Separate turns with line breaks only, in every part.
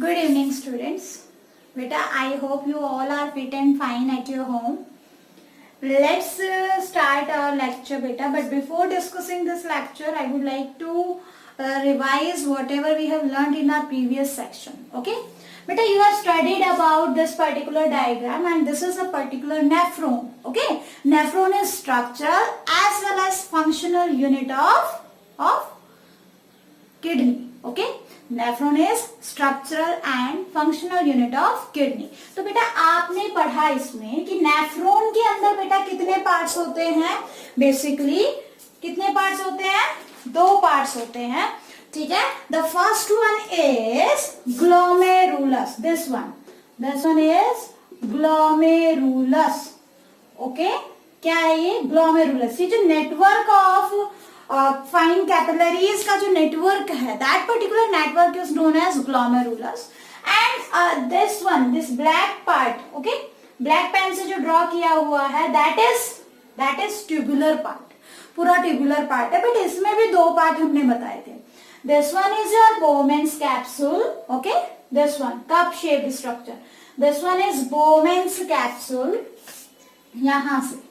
Good evening, students. Beta, I hope you all are fit and fine at your home. Let's start our lecture, beta. But before discussing this lecture, I would like to revise whatever we have learned in our previous section. Okay? Beta, you have studied about this particular diagram, and this is a particular nephron. Okay? Nephron is structural as well as functional unit of kidney. Okay? Nephron is structural and functional unit of kidney. तो बेटा आपने पढ़ा इसमें कि nephron के अंदर बेटा कितने पार्ट्स होते हैं, बेसिकली कितने पार्ट्स होते हैं, दो पार्ट्स होते हैं। ठीक है, the first one is glomerulus, this one is glomerulus. Okay, क्या है ये ग्लोमेरुलस? ये जो नेटवर्क ऑफ फाइन कैपिलरीज का जो नेटवर्क है, that particular network is known as glomerulus. And this black part, okay, black pen से जो ड्रॉ किया हुआ है, दैट इज ट्यूबुलर पार्ट, पूरा ट्यूबुलर पार्ट है। बट इसमें भी दो पार्ट हमने बताए थे। This one is your Bowman's capsule, okay, this one cup shaped structure, this one is Bowman's capsule, यहां से,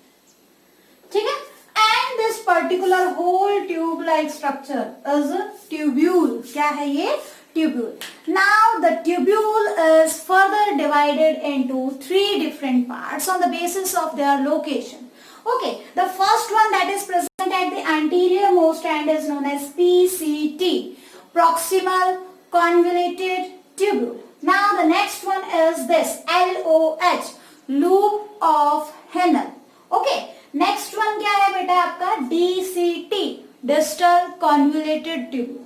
ठीक है। And this particular whole tube-like structure is a tubule. क्या है ये? Tubule. Now the tubule is further divided into three different parts on the basis of their location. Okay, the first one that is present at the anterior most end is known as PCT, proximal convoluted tubule. Now the next one is this LOH, loop of Henle. Okay. Next one क्या है बेटा आपका? DCT, distal convoluted tube.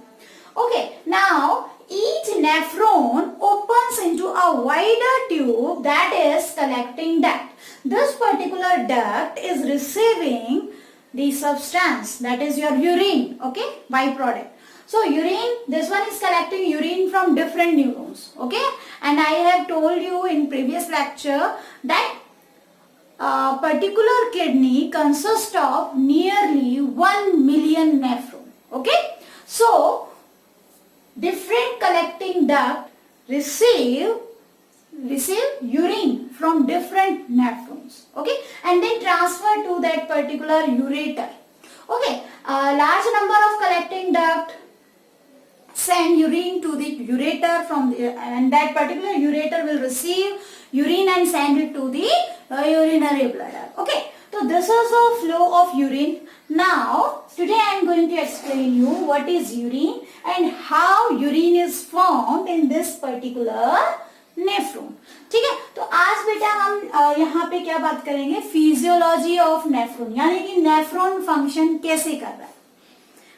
Okay, now each nephron opens into a wider tube that is collecting duct. This particular duct is receiving the substance, that is your urine, okay, byproduct. So urine, this one is collecting urine from different neurons, okay, and I have told you in previous lecture that particular kidney consists of nearly 1 million nephron. Okay, so different collecting duct receive urine from different nephrons, okay, and then transfer to that particular ureter. Okay, a large number of collecting duct send urine to the ureter and that particular ureter will receive urine and send it to the urinary bladder. Okay, so this is the flow of urine. Now today I am going to explain you what is urine and how urine is formed in this particular nephron. ठीक है, तो आज बेटा हम यहाँ पे क्या बात करेंगे? फिजियोलॉजी ऑफ नेफ्रॉन, यानी कि नेफ्रॉन फंक्शन कैसे कर रहा है।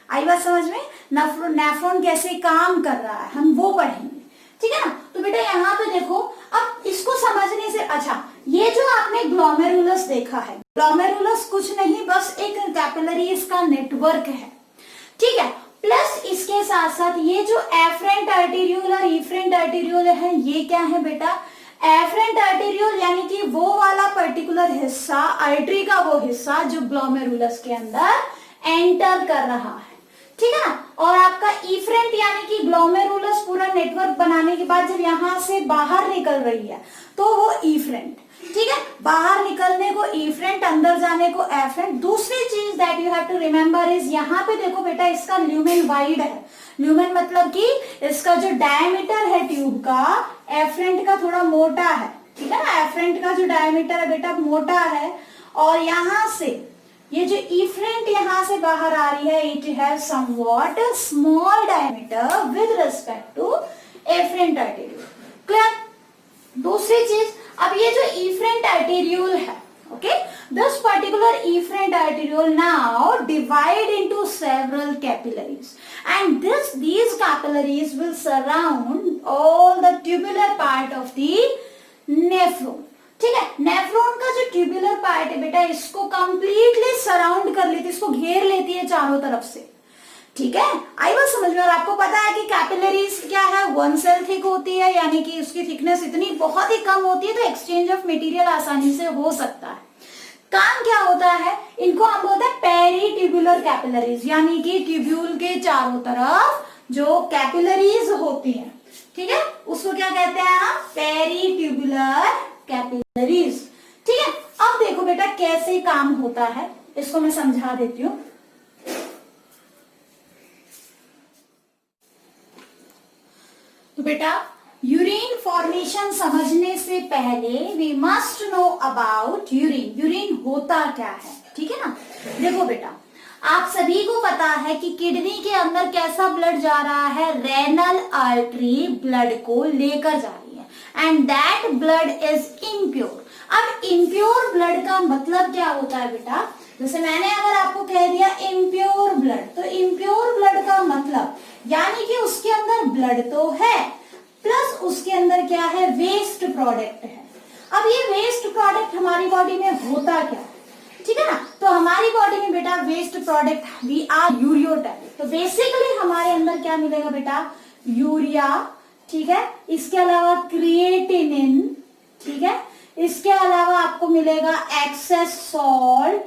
आई बात समझ में? नेफ्रॉन कैसे काम कर रहा है, हम वो पढ़ेंगे। ठीक है ना। तो बेटा यहाँ पे देखो, अब इसको समझने से, अच्छा, ये जो आपने ग्लोमेरुलस देखा है, ग्लोमेरुलस कुछ नहीं, बस एक कैपिलरीज का नेटवर्क है। ठीक है, प्लस इसके साथ साथ ये जो एफरेंट आर्टेरियोल और इफरेंट आर्टेरियोल है, ये क्या है बेटा? एफरेंट आर्टेरियोल यानी कि वो वाला पर्टिकुलर हिस्सा, आर्टरी का वो हिस्सा जो ग्लोमेरुलस के अंदर एंटर कर रहा है। ठीक है ना। और आपका इफरेंट यानी कि ग्लोमेरुलस पूरा नेटवर्क बनाने के बाद जब यहां से बाहर निकल रही है तो वो इफरेंट, ठीक है, बाहर निकलने को इफरेंट, अंदर जाने को एफरेंट। दूसरी चीज that you have to remember is, यहाँ पे देखो बेटा इसका ल्यूमेन वाइड है। ल्यूमेन मतलब कि इसका जो डायमीटर है ट्यूब का, एफरेंट का थोड़ा मोटा है। ठीक है ना, एफरेंट का जो डायमीटर है बेटा मोटा है, और यहां से ये जो इफरेंट यहां से बाहर आ रही है, it have somewhat small diameter with respect to afferent arteriole. Clear? दूसरी चीज, अब ये जो इफरेंट आर्टेरियोल है, okay, this particular efferent arteriole now divide into several capillaries and these capillaries will surround all the tubular part of the nephron. ठीक है, nephron का जो ट्यूबुलर पार्ट है बेटा, इसको कंप्लीटली सराउंड कर लेती है, इसको घेर लेती है चारों तरफ से। ठीक है, आई बात समझ में? और आपको पता है कि कैपिलरीज क्या है, 1 सेल थिक होती है, यानी कि उसकी थिकनेस इतनी बहुत ही कम होती है, तो एक्सचेंज ऑफ मटेरियल आसानी से हो सकता है। काम क्या होता है, इनको हम बोलते हैं पेरी ट्यूबुलर कैपिलरीज, यानी कि ट्यूब्यूल के चारों तरफ जो कैपिलरीज होती हैं, ठीक है, उसको क्या कहते हैं हम, पेरिट्यूबुलर कैपिलरीज। ठीक है, अब देखो बेटा कैसे काम होता है, इसको मैं समझा देती हूँ। तो बेटा यूरिन फॉर्मेशन समझने से पहले we must know about urine. Urine होता क्या है, ठीक है ना। देखो बेटा आप सभी को पता है कि किडनी के अंदर कैसा ब्लड जा रहा है, रेनल आर्टरी ब्लड को लेकर जा रही है and that blood is impure. अब इम्प्योर ब्लड का मतलब क्या होता है बेटा, जैसे मैंने अगर आपको कह दिया इम्प्योर ब्लड, तो इम्प्योर ब्लड का मतलब यानी कि उसके अंदर ब्लड तो है प्लस उसके अंदर क्या है, वेस्ट प्रोडक्ट है। अब ये वेस्ट प्रोडक्ट हमारी बॉडी में होता क्या है, ठीक है ना। तो हमारी बॉडी में बेटा वेस्ट प्रोडक्ट वी आर यूरियोटाइप। तो बेसिकली हमारे अंदर क्या मिलेगा बेटा, यूरिया, ठीक है, इसके अलावा क्रिएटिनिन, ठीक है, इसके अलावा आपको मिलेगा excess salt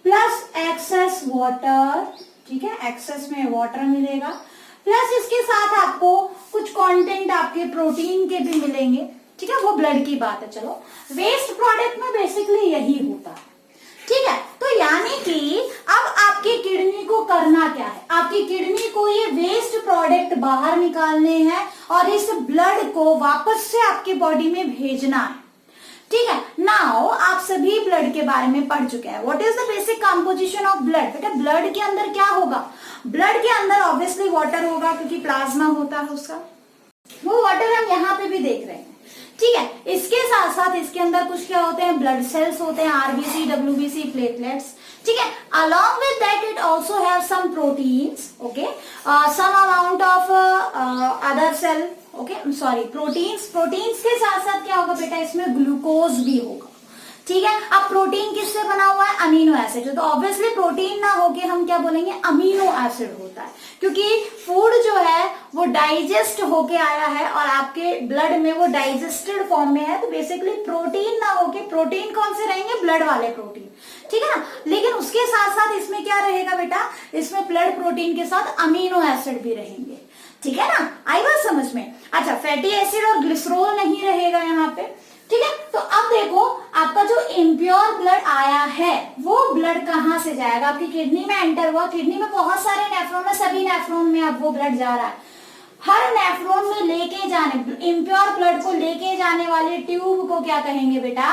plus excess water, ठीक है, एक्सेस में वाटर मिलेगा प्लस इसके साथ आपको कुछ कंटेंट आपके प्रोटीन के भी मिलेंगे, ठीक है, वो ब्लड की बात है। चलो वेस्ट प्रोडक्ट में बेसिकली यही होता है, ठीक है। तो यानी कि अब आपकी किडनी को करना क्या है, आपकी किडनी को ये वेस्ट प्रोडक्ट बाहर निकालने हैं और इस ब्लड को वापस से आपकी बॉडी में भेजना है, ठीक है। नाउ आप सभी ब्लड के बारे में पढ़ चुके हैं। What is the basic composition of blood. बेटा ब्लड के अंदर क्या होगा, ब्लड के अंदर ऑब्वियसली वाटर होगा क्योंकि प्लाज्मा होता है उसका, वो वाटर हम यहाँ पे भी देख रहे हैं, ठीक है। इसके साथ साथ इसके अंदर कुछ क्या होते हैं, ब्लड सेल्स होते हैं, आरबीसी, डब्ल्यूबीसी, प्लेटलेट्स, ठीक है। Along with that it also have some proteins, okay, some amount of other cell, okay, sorry proteins के साथ साथ क्या होगा बेटा, इसमें ग्लूकोज भी होगा, ठीक है। अब प्रोटीन किससे बना हुआ है, अमीनो एसिड। तो ऑब्वियसली प्रोटीन ना होके हम क्या बोलेंगे, अमीनो एसिड होता है, क्योंकि फूड जो है वो डाइजेस्ट होके आया है और आपके ब्लड में वो डाइजेस्टेड फॉर्म में है। तो बेसिकली प्रोटीन ना होके, प्रोटीन कौन से रहेंगे, ब्लड वाले प्रोटीन, ठीक है ना। लेकिन उसके साथ साथ इसमें क्या रहेगा बेटा, इसमें ब्लड प्रोटीन के साथ अमीनो एसिड भी रहेंगे, ठीक है ना। आई बात समझ में। अच्छा फैटी एसिड और ग्लिसरॉल नहीं रहेगा यहाँ पे, ठीक है। तो अब देखो आपका जो इम्प्योर ब्लड आया है वो ब्लड कहाँ से जाएगा, आपकी किडनी में एंटर हुआ, किडनी में बहुत सारे नेफ्रॉन है, सभी नेफ्रॉन में अब वो ब्लड जा रहा है। हर नेफ्रॉन में लेके जाने, इम्प्योर ब्लड को लेके जाने वाले ट्यूब को क्या कहेंगे बेटा,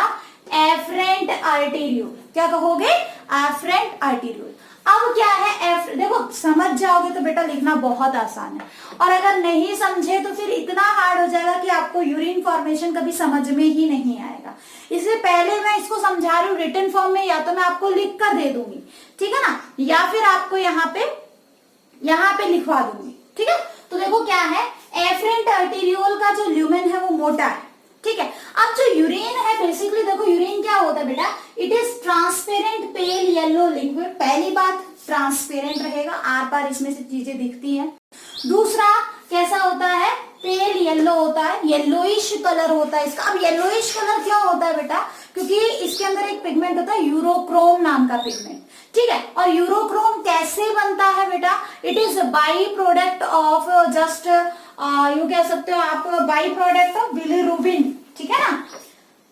एफरेंट आर्टेरियोल। क्या कहोगे, एफरेंट आर्टेरियोल। अब क्या है देखो समझ जाओगे तो बेटा लिखना बहुत आसान है, और अगर नहीं समझे तो फिर इतना हार्ड हो जाएगा कि आपको यूरिन फॉर्मेशन कभी समझ में ही नहीं आएगा। इसलिए पहले मैं इसको समझा रही हूँ रिटन फॉर्म में, या तो मैं आपको लिख कर दे दूंगी, ठीक है ना, या फिर आपको यहाँ पे लिखवा दूंगी, ठीक है। तो देखो क्या है, एफरेंट आर्टेरियोल का जो ल्यूमेन है वो मोटा है, ठीक है। अब जो यूरिन है बेसिकली देखो यूरिन क्या होता है बेटा, it is transparent pale yellow liquid. पहली बात ट्रांसपेरेंट रहेगा, आर पार इसमें से चीजें दिखती हैं। दूसरा कैसा होता है, पेल येलो होता है, येलोइश कलर होता है इसका। अब येलोइश कलर क्यों होता है बेटा, क्योंकि इसके अंदर एक पिगमेंट होता है यूरोक्रोम नाम का पिगमेंट, ठीक है। और यूरोक्रोम कैसे बनता है बेटा, it is by product of just you कह सकते हो आप, बाई प्रोडक्ट ऑफ बिलिरुबिन, ठीक है ना,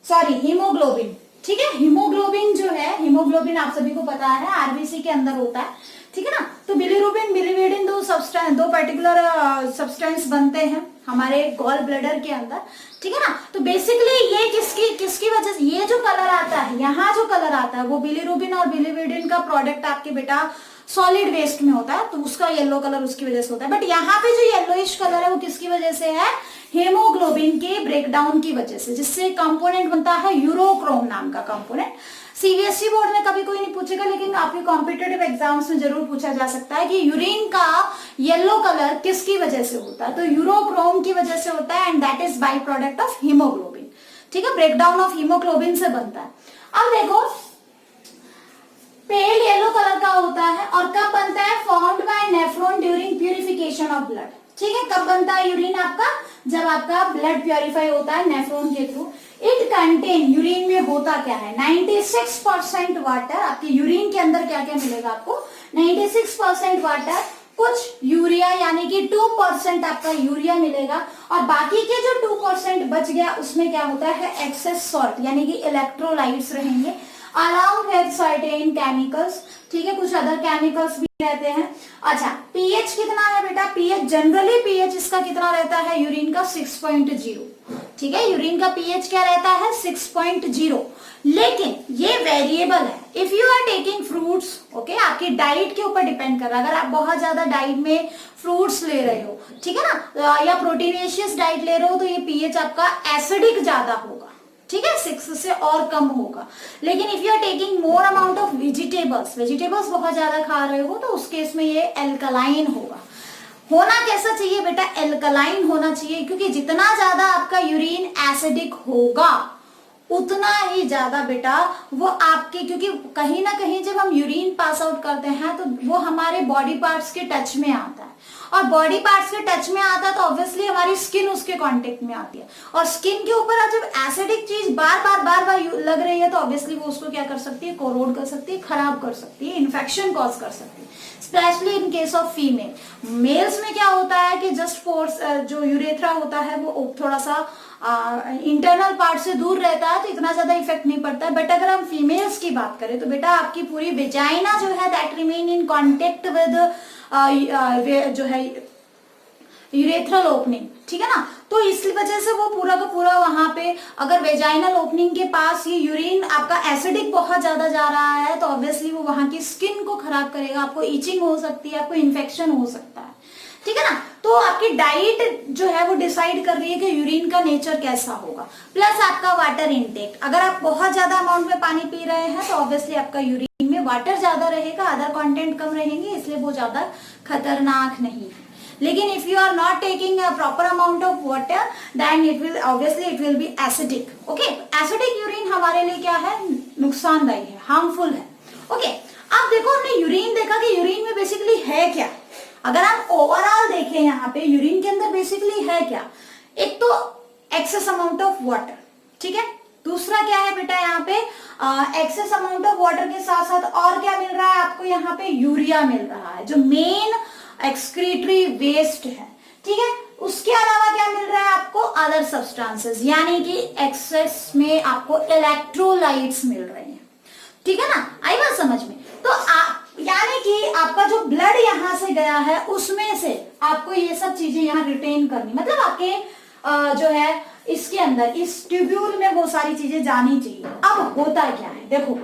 सॉरी हीमोग्लोबिन, ठीक है। हीमोग्लोबिन जो है, हीमोग्लोबिन आप सभी को पता है आरबीसी के अंदर होता है, ठीक है ना। तो बिलिरुबिन बिलिरुबिन दो पर्टिकुलर सब्सटेंस बनते हैं हमारे गॉल ब्लैडर के अंदर, ठीक है ना। तो बेसिकली ये किसकी वजह से, ये जो कलर आता है, यहाँ जो कलर आता है वो बिलिरुबिन और बिलिरुबिन का प्रोडक्ट आपके बेटा सॉलिड वेस्ट में होता है, तो उसका येलो कलर उसकी वजह से होता है। बट यहाँ पे जो येलोइश कलर है वो किसकी वजह से है, हेमोग्लोबिन के ब्रेकडाउन की वजह से, जिससे कंपोनेंट बनता है यूरोक्रोम नाम का कंपोनेंट। सीबीएसई बोर्ड में कभी कोई नहीं पूछेगा, लेकिन आपके कॉम्पिटेटिव एग्जाम्स में जरूर पूछा जा सकता है कि यूरिन का येलो कलर किसकी वजह से होता है, तो यूरोक्रोम की वजह से होता है and that is by product of haemoglobin, ठीक है, ब्रेकडाउन ऑफ हीमोग्लोबिन से बनता है। अब देखो पेल येलो कलर का होता है और कब बनता है, formed by nephron during purification of blood, ठीक है। कब बनता है यूरिन आपका, जब आपका ब्लड प्योरीफाई होता है नेफ्रॉन के थ्रू। इट कंटेन, यूरिन में होता क्या है, 96% वाटर। आपके यूरिन के अंदर क्या क्या मिलेगा आपको, 96% वाटर, कुछ यूरिया यानी कि 2% आपका यूरिया मिलेगा, और बाकी के जो 2% बच गया उसमें क्या होता है, एक्सेस सॉल्ट यानी कि इलेक्ट्रोलाइट्स रहेंगे, अलॉन्ग विद सर्टेन केमिकल्स, ठीक है, कुछ अदर केमिकल्स भी रहते हैं। अच्छा, पीएच कितना है बेटा, पीएच जनरली पीएच इसका कितना रहता है यूरिन का 6.0, ठीक है, यूरिन का पीएच क्या रहता है 6.0, लेकिन ये वेरिएबल है। If you are taking fruits, okay, आपकी डाइट के ऊपर डिपेंड कर रहा है, अगर आप बहुत ज्यादा डाइट में फ्रूट्स ले रहे हो, ठीक है ना, या प्रोटीनेशियस डाइट ले रहे हो, तो ये पीएच आपका एसिडिक ज्यादा होगा, ठीक है, 6 से और कम होगा। लेकिन if you are taking more amount of vegetables बहुत ज्यादा खा रहे हो, तो उस केस में ये एल्कलाइन होगा। होना कैसा चाहिए बेटा, एल्कलाइन होना चाहिए, क्योंकि जितना ज्यादा आपका यूरिन एसिडिक होगा उतना ही ज्यादा बेटा वो आपके, क्योंकि कहीं ना कहीं जब हम यूरिन पास आउट करते हैं तो वो हमारे बॉडी पार्ट्स के टच में आता है, और बॉडी पार्ट्स के टच में आता है तो ऑब्वियसली हमारी स्किन उसके कांटेक्ट में आती है, और स्किन के ऊपर जब एसिडिक चीज बार बार लग रही है तो ऑब्वियसली वो उसको क्या कर सकती है, कोरोड कर सकती है, खराब कर सकती है, इन्फेक्शन कॉज कर सकती है, specially in case of female. Males में क्या होता है कि जस्ट फोर्स जो यूरेथ्रा होता है वो थोड़ा सा इंटरनल पार्ट से दूर रहता है, तो इतना ज्यादा इफेक्ट नहीं पड़ता है। बट अगर हम फीमेल्स की बात करें तो बेटा आपकी पूरी वेजाइना जो है that remain in contact with जो है यूरेथ्रल ओपनिंग, ठीक है ना, तो इस वजह से वो पूरा का पूरा वहां पे, अगर वेजाइनल ओपनिंग के पास ये यूरिन आपका एसिडिक बहुत ज्यादा जा रहा है तो ऑब्वियसली वो वहां की स्किन को खराब करेगा, आपको ईचिंग हो सकती है, आपको इन्फेक्शन हो सकता है, ठीक है ना। तो आपकी डाइट जो है वो डिसाइड कर रही है कि यूरिन का नेचर कैसा होगा, प्लस आपका वाटर इनटेक। अगर आप बहुत ज्यादा अमाउंट में पानी पी रहे हैं तो ऑब्वियसली आपका यूरिन में वाटर ज्यादा रहेगा, अदर कंटेंट कम रहेंगे, इसलिए वो ज्यादा खतरनाक नहीं है। लेकिन if you are not taking a proper amount of water then it will obviously it will be acidic, okay. Acidic urine हमारे लिए क्या है, नुकसानदायी है, हार्मफुल है, ओके। अब देखो हमने यूरिन देखा कि यूरिन में बेसिकली है क्या। अगर हम ओवरऑल देखें यहाँ पे यूरिन के अंदर बेसिकली है क्या, एक तो एक्सेस अमाउंट ऑफ वाटर, ठीक है, दूसरा क्या है बेटा यहाँ पे एक्सेस अमाउंट ऑफ वाटर के साथ साथ और क्या मिल रहा है आपको, यहाँ पे यूरिया मिल रहा है जो मेन एक्सक्रीटरी वेस्ट है, ठीक है। उसके अलावा क्या मिल रहा है आपको, अदर सब्सटेंसेस, यानी कि एक्सेस में आपको इलेक्ट्रोलाइट्स मिल रहे हैं, ठीक है ना, आई बात समझ में। तो यानी कि आपका जो ब्लड यहां से गया है उसमें से आपको ये सब चीजें यहाँ रिटेन करनी, मतलब आपके जो है इसके अंदर इस ट्यूब्यूल में वो सारी चीजें जानी चाहिए। अब होता क्या है, देखो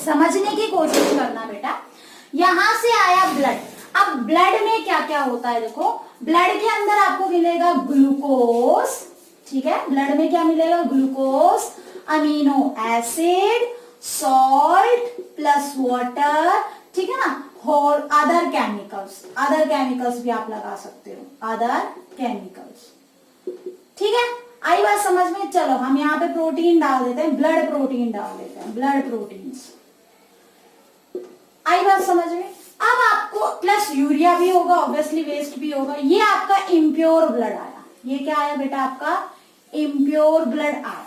समझने की कोशिश करना बेटा। यहां से आया ब्लड, अब ब्लड में क्या क्या होता है, देखो ब्लड के अंदर आपको मिलेगा ग्लूकोज, ठीक है, ब्लड में क्या मिलेगा, glucose, amino acid, salt plus water, ठीक है ना, और अदर केमिकल्स भी आप लगा सकते हो, अदर केमिकल्स, ठीक है, आई बात समझ में। चलो हम यहाँ पे प्रोटीन डाल देते हैं, ब्लड प्रोटीन डाल देते हैं, ब्लड प्रोटीन्स, आई बात समझ में। अब आपको प्लस यूरिया भी होगा, ऑब्वियसली वेस्ट भी होगा, ये आपका इम्प्योर ब्लड आया, ये क्या आया बेटा, आपका इम्प्योर ब्लड आया,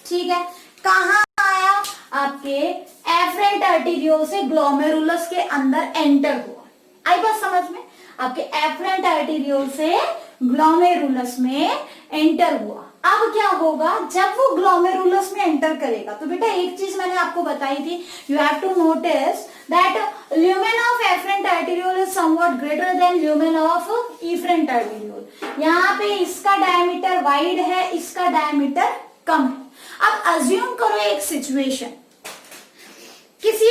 ठीक है। कहाँ आया, आपके एफरेंट आर्टेरियोल से ग्लोमेरुलस के अंदर एंटर हुआ, आई बात समझ में, आपके एफरेंट आर्टेरियोल से ग्लोमेरुलस में एंटर हुआ। अब क्या होगा, जब वो ग्लोमेरुलस में एंटर करेगा तो बेटा एक चीज मैंने आपको बताई थी, you have to notice that lumen of afferent arteriole is somewhat greater than lumen of efferent arteriole. यहाँ पे इसका डायमीटर वाइड है, इसका डायमीटर कम है। अब अज्यूम करो एक सिचुएशन, किसी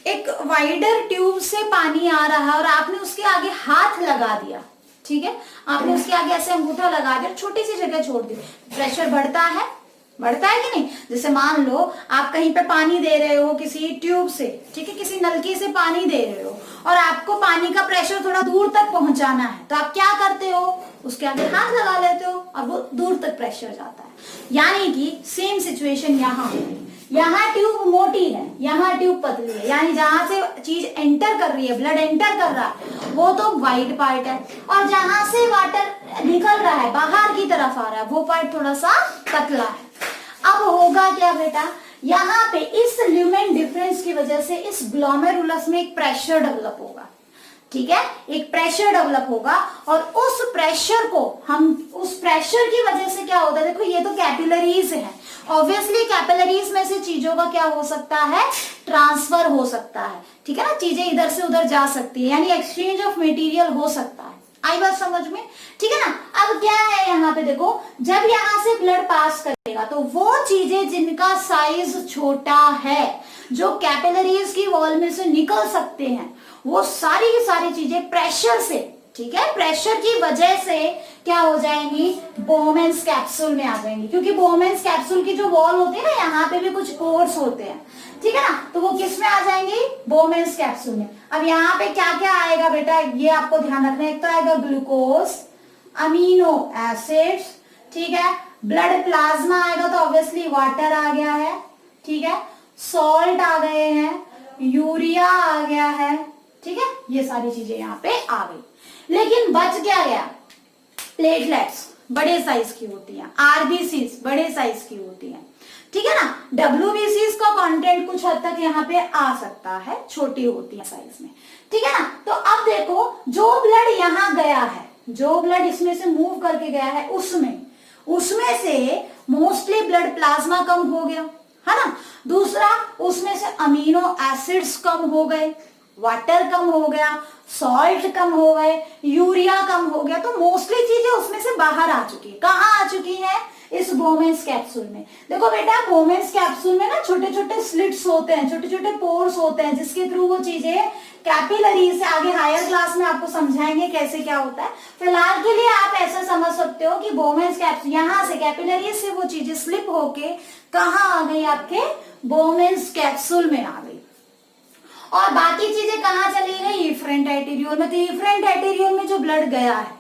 एक वाइडर ट्यूब से पानी आ रहा है और आपने उसके आगे हाथ लगा दिया, ठीक है, आपने उसके आगे ऐसे अंगूठा लगा दिया, छोटी सी जगह छोड़ दी, प्रेशर बढ़ता है कि नहीं। जैसे मान लो आप कहीं पे पानी दे रहे हो किसी ट्यूब से, ठीक है, किसी नलकी से पानी दे रहे हो और आपको पानी का प्रेशर थोड़ा दूर तक पहुंचाना है, तो आप क्या करते हो, उसके आगे हाथ लगा लेते हो और वो दूर तक प्रेशर जाता है। यानी कि सेम सिचुएशन यहाँ है, यहाँ ट्यूब मोटी है, यहाँ ट्यूब पतली है, यानी जहां से चीज एंटर कर रही है, ब्लड एंटर कर रहा है वो तो वाइड पार्ट है, और जहां से वाटर निकल रहा है बाहर की तरफ आ रहा है वो पार्ट थोड़ा सा पतला है। अब होगा क्या बेटा, यहाँ पे इस ल्यूमेन डिफरेंस की वजह से इस ग्लोमेरुलस में एक प्रेशर डेवलप होगा, ठीक है, एक प्रेशर डेवलप होगा और उस प्रेशर को उस प्रेशर की वजह से क्या होता है, देखो ये तो कैपिलरीज है, ऑब्वियसली कैपिलरीज में से चीजों का क्या हो सकता है, ट्रांसफर हो सकता है, ठीक है ना, चीजें इधर से उधर जा सकती है, यानी एक्सचेंज ऑफ मटेरियल हो सकता है। आई बात समझ में, ठीक है ना। अब क्या है यहाँ पे देखो, जब यहाँ से ब्लड पास करेगा तो वो चीजें जिनका साइज छोटा है, जो कैपिलरीज की वॉल में से निकल सकते हैं, वो सारी की सारी चीजें प्रेशर से, ठीक है, प्रेशर की वजह से क्या हो जाएंगी, बोहमेंस कैप्सूल में आ जाएंगी, क्योंकि बोहमेंस कैप्सूल की जो वॉल होती है ना, यहाँ पे भी कुछ पोर्स होते हैं, ठीक है ना, तो वो किस में आ जाएंगी, बोहमेंस कैप्सूल में। अब यहाँ पे क्या क्या आएगा बेटा, ये आपको ध्यान रखना है, एक तो आएगा ग्लूकोज, अमीनो एसिड्स, ठीक है, ब्लड प्लाज्मा आएगा तो ऑब्वियसली वाटर आ गया है, ठीक है, सॉल्ट आ गए हैं, यूरिया आ गया है, ठीक है, ये सारी चीजें यहाँ पे आ गई। लेकिन बच क्या गया, प्लेटलेट्स बड़े साइज की होती हैं, आरबीसीज बड़े साइज की होती हैं, ठीक है ना, डब्ल्यूबीसीज का कंटेंट कुछ हद तक यहाँ पे आ सकता है, छोटी होती है साइज में, ठीक है ना। तो अब देखो, जो ब्लड यहाँ गया है, जो ब्लड इसमें से मूव करके गया है, उसमें से मोस्टली ब्लड प्लाज्मा कम हो गया, है ना। दूसरा, उसमें से अमीनो एसिड्स कम हो गए, वाटर कम हो गया, सॉल्ट कम हो गए, यूरिया कम हो गया, तो मोस्टली चीजें उसमें से बाहर आ चुकी है। कहाँ आ चुकी है, इस बोहमेंस कैप्सूल में। देखो बेटा, बोहमेंस कैप्सूल में ना छोटे छोटे स्लिट्स होते हैं, छोटे छोटे पोर्स होते हैं, जिसके थ्रू वो चीजें कैपिलरी से, आगे हायर क्लास में आपको समझाएंगे कैसे क्या होता है। फिलहाल के लिए आप ऐसा समझ सकते हो कि बोहमेंस कैप्सूल, यहाँ से कैपिलरी से वो चीजें स्लिप होके कहाँ आ गई, आपके बोहमेंस कैप्सूल में आ गई, और बाकी चीजें कहाँ चली गई, इफरेंट आर्टेरियोल में। तो इफरेंट आर्टेरियोल में जो ब्लड गया है,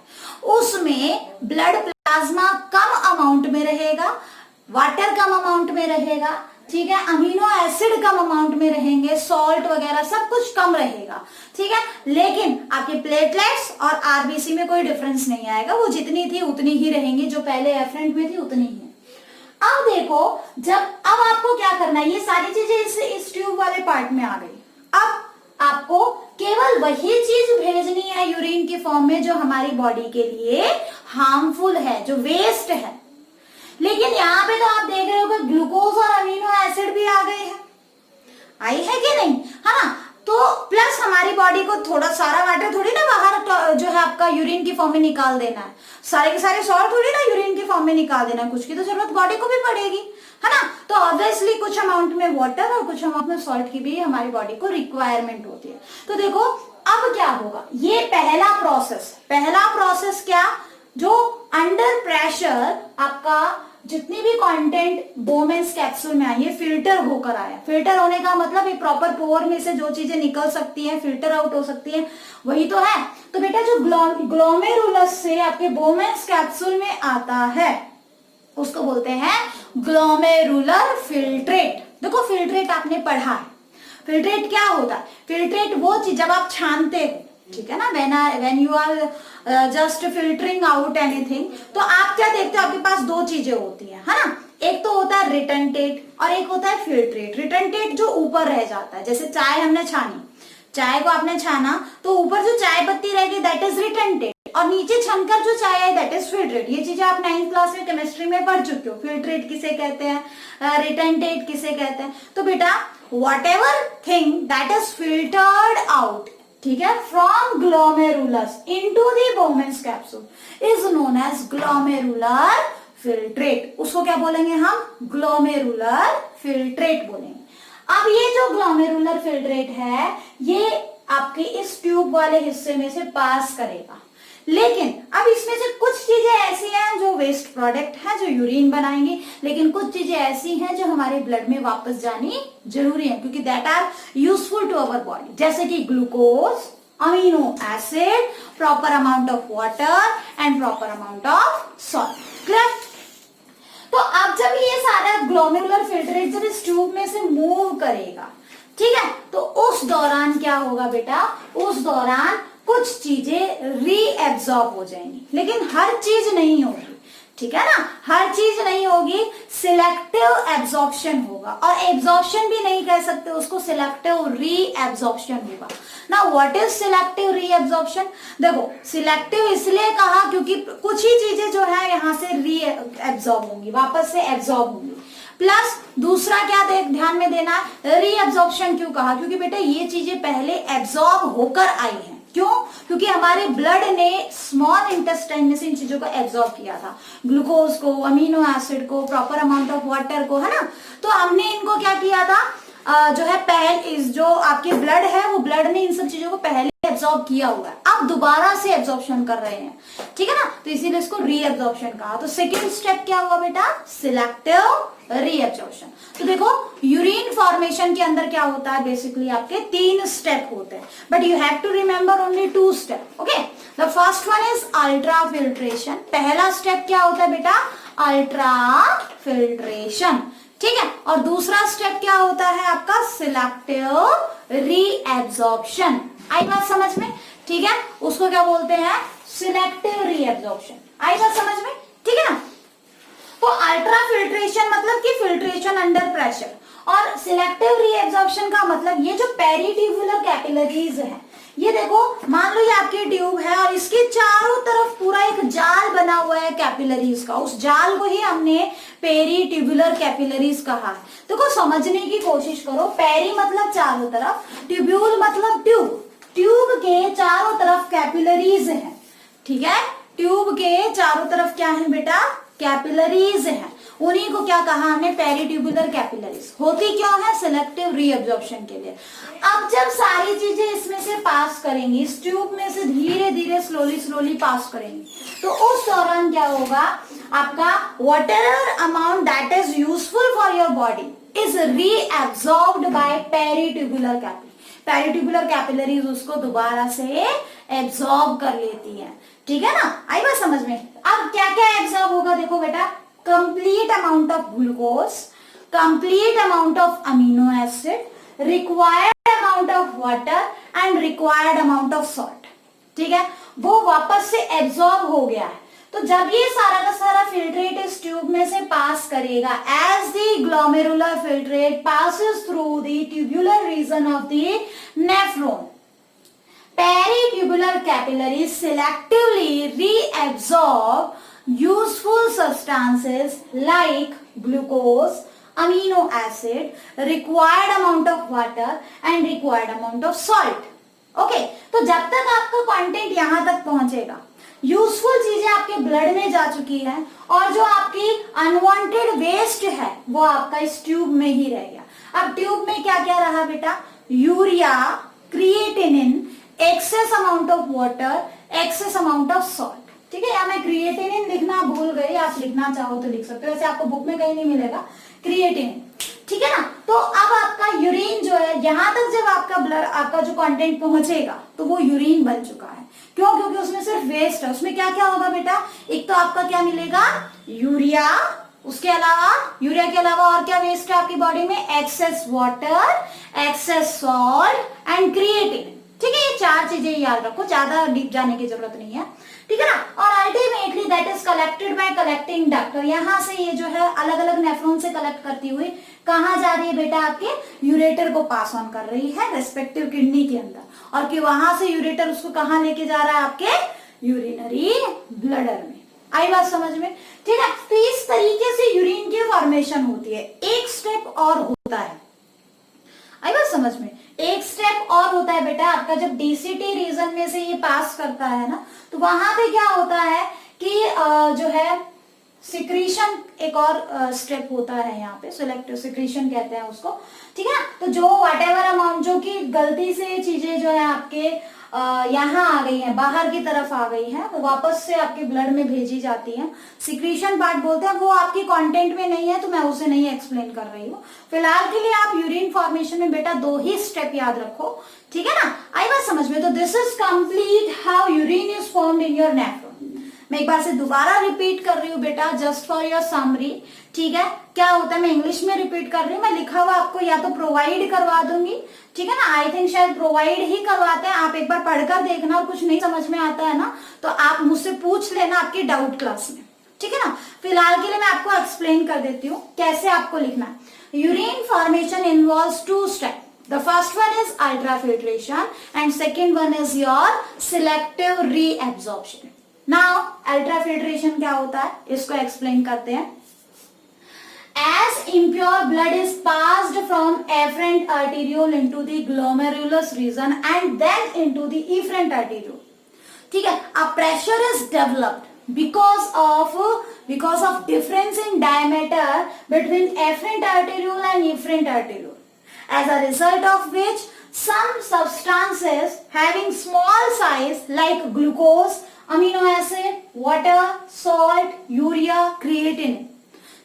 उसमें ब्लड प्लाज्मा कम अमाउंट में रहेगा, वाटर कम अमाउंट में रहेगा, ठीक है, अमीनो एसिड कम अमाउंट में रहेंगे, सॉल्ट वगैरह सब कुछ कम रहेगा, ठीक है। लेकिन आपके प्लेटलेट्स और आरबीसी में कोई डिफरेंस नहीं आएगा, वो जितनी थी उतनी ही रहेंगी, जो पहले एफरेंट में थी उतनी ही है। अब देखो, अब आपको क्या करना है, ये सारी चीजें इस ट्यूब वाले पार्ट में आ गई। अब आपको केवल वही चीज भेजनी है यूरिन की फॉर्म में जो हमारी बॉडी के लिए हार्मफुल है, जो वेस्ट है। लेकिन यहाँ पे तो आप देख रहे हो कि ग्लूकोज और अमीनो एसिड भी आ गए हैं, आई है कि नहीं, है ना। तो प्लस हमारी बॉडी को थोड़ा सारा वाटर थोड़ी ना बाहर जो है आपका यूरिन की फॉर्म में निकाल देना है, सारे के सारे सॉल्ट थोड़ी ना यूरिन की फॉर्म में निकाल देना है, कुछ की तो जरूरत बॉडी को भी पड़ेगी, है ना। तो ऑब्वियसली कुछ अमाउंट में वाटर और कुछ अमाउंट में सॉल्ट की भी हमारी बॉडी को रिक्वायरमेंट होती है। तो देखो अब क्या होगा, ये पहला प्रोसेस क्या, जो अंडर प्रेशर आपका जितनी भी कंटेंट बोहमेंस कैप्सूल में आई है, फिल्टर होकर आया। फिल्टर होने का मतलब ये प्रॉपर पोर में से जो चीजें निकल सकती हैं, फिल्टर आउट हो सकती हैं, वही तो है। तो बेटा, जो ग्लोमेरुलस से आपके बोहमेंस कैप्सूल में आता है, उसको बोलते हैं ग्लोमेरुलर फिल्ट्रेट। देखो, फिल्ट्रेट आपने पढ़ा है, फिल्ट्रेट क्या होता है, फिल्ट्रेट वो चीज जब आप छानते हो, ठीक है ना, when you are just filtering out anything, तो आप क्या देखते हो, आपके पास दो चीजें होती है ना, एक तो होता है रिटर्नटेट और एक होता है फिल्ट्रेट। रिटर्नटेट जो ऊपर रह जाता है, जैसे चाय हमने छानी, चाय को आपने छाना तो ऊपर जो चाय पत्ती रहेगी दैट इज रिटर्नटेट, और नीचे छनकर जो चाय है दैट इज फिल्ट्रेट। ये चीजें आप 9th क्लास में केमिस्ट्री में पढ़ चुके हो, फिल्ट्रेट किसे कहते हैं, रिटर्नटेट किसे कहते हैं। तो बेटा, whatever thing that is filtered out, ठीक है, from glomerulus into the Bowman's capsule is known as glomerular filtrate। उसको क्या बोलेंगे हम, glomerular filtrate बोलेंगे। अब ये जो ग्लोमेरुलर फिल्ट्रेट है, ये आपके इस ट्यूब वाले हिस्से में से पास करेगा। लेकिन अब इसमें से कुछ चीजें ऐसी हैं जो वेस्ट प्रोडक्ट है, जो यूरिन बनाएंगी, लेकिन कुछ चीजें ऐसी हैं जो हमारे ब्लड में वापस जानी जरूरी है, क्योंकि that are useful to our body, जैसे कि glucose, amino acid, proper amount of water and proper amount of salt. Clear. तो अब जब ये सारा ग्लोमेरुलर फिल्ट्रेट जब इस ट्यूब में से मूव करेगा, ठीक है, तो उस दौरान क्या होगा बेटा, उस दौरान कुछ चीजें रीएब्सॉर्ब हो जाएंगी, लेकिन हर चीज नहीं होगी। ठीक है ना, हर चीज नहीं होगी, सिलेक्टिव एब्जॉर्प्शन होगा, और एब्जॉर्प्शन भी नहीं कह सकते उसको, सिलेक्टिव री एब्जॉर्प्शन होगा ना। व्हाट इज सिलेक्टिव री एब्जॉर्प्शन? देखो सिलेक्टिव इसलिए कहा क्योंकि कुछ ही चीजें जो है यहाँ से री एब्जॉर्ब होंगी, वापस से एब्जॉर्ब होंगी। प्लस दूसरा क्या ध्यान में देना, री एब्जॉर्प्शन क्यों कहा? क्योंकि बेटा ये चीजें पहले एब्जॉर्ब होकर आई हैं। क्यों? क्योंकि हमारे ब्लड ने स्मॉल इंटेस्टाइन में से इन चीजों को एब्जॉर्ब किया था, ग्लूकोज को, अमीनो एसिड को, प्रॉपर अमाउंट ऑफ वाटर को, है ना। तो हमने इनको क्या किया था, जो है पहले जो आपके ब्लड है वो ब्लड ने इन सब चीजों को पहले एब्जॉर्ब किया हुआ है, अब दोबारा से एब्जॉर्प्शन कर रहे हैं, ठीक है ना। तो इसीलिए इसको री एब्जॉर्प्शन कहा। तो सेकेंड स्टेप क्या हुआ बेटा, सिलेक्टिव री एब्जॉर्प्शन। तो देखो यूरिन फॉर्मेशन के अंदर क्या होता है, बेसिकली आपके 3 स्टेप होते हैं, but you have to remember only 2 step. Okay, the first one is ultra filtration. पहला स्टेप क्या होता है बेटा, अल्ट्रा फिल्ट्रेशन, ठीक है। और दूसरा स्टेप क्या होता है आपका, सिलेक्टिव री एब्जॉर्प्शन। आई बात समझ में, ठीक है, उसको क्या बोलते हैं, सिलेक्टिव री एब्जॉर्प्शन। आई बात समझ में, ठीक है ना। तो अल्ट्रा फिल्ट्रेशन मतलब कि फिल्ट्रेशन अंडर प्रेशर, और सिलेक्टिव री एब्जॉर्प्शन का मतलब ये जो पेरिट्यूबुलर कैपिलरीज है, ये देखो मान लो ये आपकी ट्यूब है और इसके चारों तरफ पूरा एक जाल बना हुआ है कैपिलरीज का, उस जाल को ही हमने पेरिट्यूबुलर कैपिलरीज कहा है। देखो समझने की कोशिश करो, पेरी मतलब चारों तरफ, ट्यूब्यूल मतलब ट्यूब, ट्यूब के चारों तरफ कैपिलरीज है, ठीक है। ट्यूब के चारों तरफ क्या है बेटा, कैपिलरीज है, उन्हीं को क्या कहा हमने, पेरिट्यूबुलर कैपिलरीज। होती क्यों है, सिलेक्टिव री एब्जॉर्प्शन के लिए। अब जब सारी चीजें इसमें से पास करेंगी, इस ट्यूब में से धीरे धीरे स्लोली पास करेंगी, तो उस दौरान क्या होगा आपका, whatever amount that is useful for your body is री absorbed bye peritubular capillary. Peritubular capillaries उसको दोबारा से एब्जॉर्ब कर लेती है, ठीक है ना। आई बात समझ में। अब क्या क्या एब्जॉर्ब होगा, देखो बेटा, complete amount of glucose, complete amount of amino acid, required amount of water and required amount of salt, ठीक है, वो वापस से एब्जॉर्ब हो गया है। तो जब ये सारा का सारा फिल्ट्रेट इस ट्यूब में से पास करेगा, as the glomerular filtrate passes through the tubular region of the nephron, peritubular capillaries selectively reabsorb useful substances like glucose, amino acid, required amount of water and required amount of salt. Okay, तो जब तक आपका content यहां तक पहुंचेगा, useful चीजें आपके blood में जा चुकी है और जो आपकी अनवांटेड वेस्ट है वो आपका इस ट्यूब में ही रह गया। अब ट्यूब में क्या क्या रहा बेटा, urea, creatinine, excess amount of water, excess amount of salt, ठीक है। यहाँ मैं क्रिएटिनिन लिखना भूल गई, आप लिखना चाहो तो लिख सकते हो, वैसे आपको बुक में कहीं नहीं मिलेगा क्रिएटिनिन, ठीक है ना। तो अब आपका यूरिन जो है, यहां तक जब आपका ब्लड, आपका जो कंटेंट पहुंचेगा तो वो यूरिन बन चुका है। क्यों? क्योंकि उसमें सिर्फ वेस्ट है। उसमें क्या क्या होगा बेटा, एक तो आपका क्या मिलेगा, यूरिया, उसके अलावा यूरिया के अलावा और क्या वेस्ट है आपकी बॉडी में, excess water, excess salt and creatinine, ठीक है। ये 4 चीजें याद रखो, ज्यादा डीप जाने की जरूरत नहीं है, ठीक है ना। और ultimately that is collected by collecting duct, यहां से ये जो है अलग अलग नेफ्रॉन से कलेक्ट करती हुई कहां जा रही है बेटा, आपके यूरेटर को पास ऑन कर रही है रेस्पेक्टिव किडनी के अंदर, और कि वहां से यूरेटर उसको कहां लेके जा रहा है, आपके यूरिनरी ब्लडर में। आई बात समझ में, ठीक है। तो इस तरीके से यूरिन की फॉर्मेशन होती है। एक स्टेप और होता है, आई बात समझ में, एक स्टेप और होता है बेटा आपका, जब डीसीटी रीजन में से ये पास करता है ना, तो वहां पे क्या होता है कि जो है सिक्रीशन, एक और स्टेप होता है यहाँ पे, सिलेक्टिव सिक्रीशन कहते हैं उसको, ठीक है ना। तो जो व्हाटएवर अमाउंट, जो कि गलती से चीजें जो है आपके यहाँ आ गई हैं, बाहर की तरफ आ गई हैं, वो वापस से आपके ब्लड में भेजी जाती हैं। सिक्रीशन पार्ट बोलते हैं, वो आपकी कंटेंट में नहीं है तो मैं उसे नहीं एक्सप्लेन कर रही हूँ। फिलहाल के लिए आप यूरिन फॉर्मेशन में बेटा 2 ही स्टेप याद रखो, ठीक है ना। आई बात समझ में। तो this is complete how urine is formed in your nephron. मैं एक बार से दोबारा रिपीट कर रही हूँ बेटा, जस्ट फॉर योर समरी, ठीक है। क्या होता है, मैं इंग्लिश में रिपीट कर रही हूँ, मैं लिखा हुआ आपको या तो प्रोवाइड करवा दूंगी, ठीक है ना। आई थिंक शायद प्रोवाइड ही करवाते हैं, आप एक बार पढ़कर देखना, और कुछ नहीं समझ में आता है ना तो आप मुझसे पूछ लेना आपकी डाउट क्लास में, ठीक है ना। फिलहाल के लिए मैं आपको एक्सप्लेन कर देती हूँ कैसे आपको लिखना है। Urine formation involves 2 step. The first one is ultrafiltration and second one is your selective reabsorption. Now ultrafiltration क्या होता है इसको एक्सप्लेन करते हैं। As impure blood is passed from afferent arteriole into the glomerulus region and then into the efferent arteriole. ठीक है, a pressure is developed because of difference in diameter between afferent arteriole and efferent arteriole. As a result of which some substances having small size like glucose, amino acid, water, salt, urea, creatinine,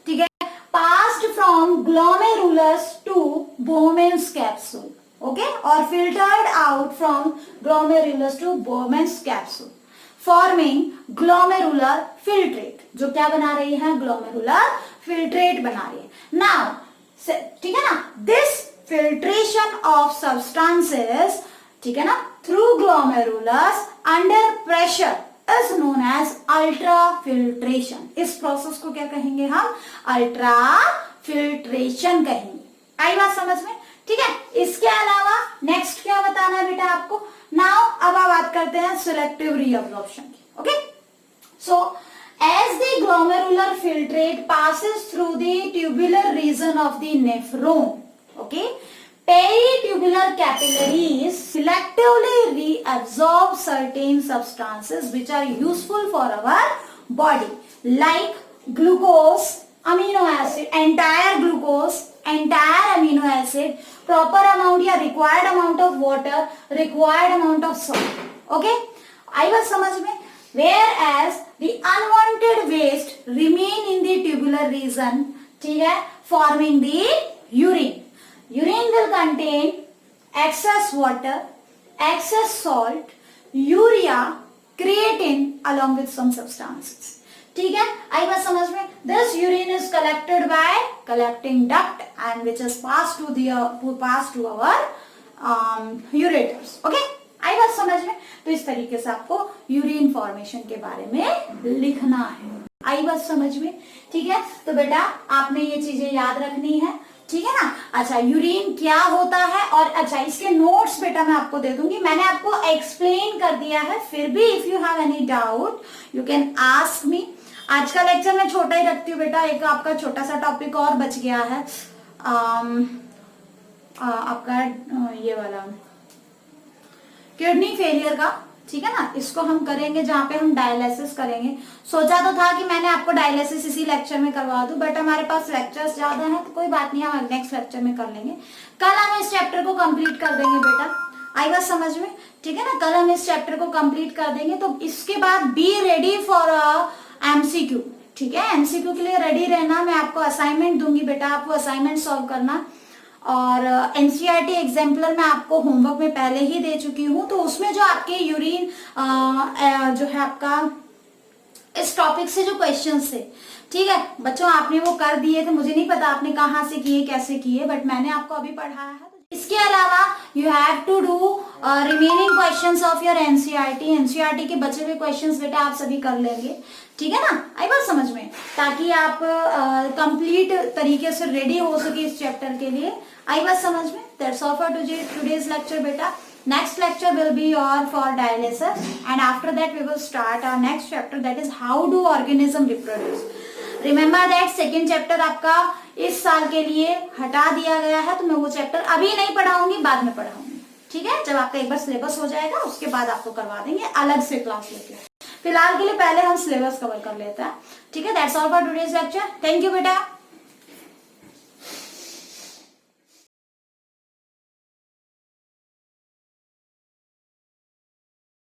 ठीक है, passed from glomerulus to Bowman's capsule, okay, or filtered out from glomerulus to Bowman's capsule, forming glomerular filtrate, जो क्या बना रही है, glomerular filtrate बना रही है। Now, ठीक है ना, this filtration of substances, ठीक है ना, through glomerulus under pressure is known as ultrafiltration. इस प्रोसेस को क्या कहेंगे हम, अल्ट्राफिल्ट्रेशन कहेंगे। आई बात समझ में, ठीक है। इसके अलावा नेक्स्ट क्या बताना है बेटा आपको। नाउ अब आप बात करते हैं सिलेक्टिव रीअब्जॉर्प्शन की। Okay, so as the glomerular filtrate passes through the tubular region of the nephron, okay, peritubular capillaries selectively reabsorb certain substances which are useful for our body, like glucose, amino acid, entire glucose, entire amino acid, proper amount या required amount of water, required amount of salt. Okay, आई बात समझ में। Whereas the unwanted waste remain in the tubular region, ठीक है, forming the urine. Urine will contain excess water, excess salt, urea, creatine along with some substances. ठीक है, आई बात समझ में। This urine is collected by collecting duct and which is passed to our ureters. Okay, आई बात समझ में। तो इस तरीके से आपको यूरिन फॉर्मेशन के बारे में लिखना है। आई बात समझ में, ठीक है। तो बेटा आपने ये चीजें याद रखनी है, ठीक है ना। अच्छा, यूरिन क्या होता है, और अच्छा इसके नोट्स बेटा मैं आपको दे दूंगी, मैंने आपको एक्सप्लेन कर दिया है। फिर भी if you have any doubt you can ask me. आज का लेक्चर मैं छोटा ही रखती हूँ बेटा, एक आपका छोटा सा टॉपिक और बच गया है, आपका ये वाला किडनी फेलियर का, ठीक है ना। इसको हम करेंगे जहाँ पे हम डायलिसिस करेंगे। सोचा तो था कि मैंने आपको डायलिसिस इसी लेक्चर में करवा दूं, बट हमारे पास लेक्चर्स ज्यादा हैं, तो कोई बात नहीं, हम नेक्स्ट लेक्चर में कर लेंगे। कल हम इस चैप्टर को कंप्लीट कर देंगे बेटा, आई बात समझ में, ठीक है ना। कल हम इस चैप्टर को कंप्लीट कर देंगे, तो इसके बाद बी रेडी फॉर एमसीक्यू, ठीक है। एमसीक्यू के लिए रेडी रहना। मैं आपको असाइनमेंट दूंगी बेटा, आपको असाइनमेंट सॉल्व करना। और एनसीईआरटी एग्जाम्पलर मैं आपको होमवर्क में पहले ही दे चुकी हूँ, तो उसमें जो आपके यूरिन जो है आपका इस टॉपिक से जो क्वेश्चंस थे, ठीक है बच्चों, आपने वो कर दिए थे। मुझे नहीं पता आपने कहाँ से किए, कैसे किए, बट मैंने आपको अभी पढ़ाया है। इसके अलावा you have to do remaining questions of your NCERT के बचे हुए क्वेश्चंस बेटा आप सभी कर लेंगे, ठीक है ना। आई बात समझ में, ताकि आप कंप्लीट तरीके से रेडी हो सके इस चैप्टर के लिए। आई बात समझ में। That's all for today's lecture बेटा। Next lecture will be your for dialysis, and after that we will start our next chapter, that is how do organism reproduce. Remember that second chapter आपका इस साल के लिए हटा दिया गया है, तो मैं वो चैप्टर अभी नहीं पढ़ाऊंगी, बाद में पढ़ाऊंगी, ठीक है। जब आपका एक बार सिलेबस हो जाएगा उसके बाद आपको करवा देंगे अलग से क्लास लेके। फिलहाल के लिए पहले हम सिलेबस कवर कर लेते हैं, ठीक है। That's all for today's lecture. Thank you बेटा।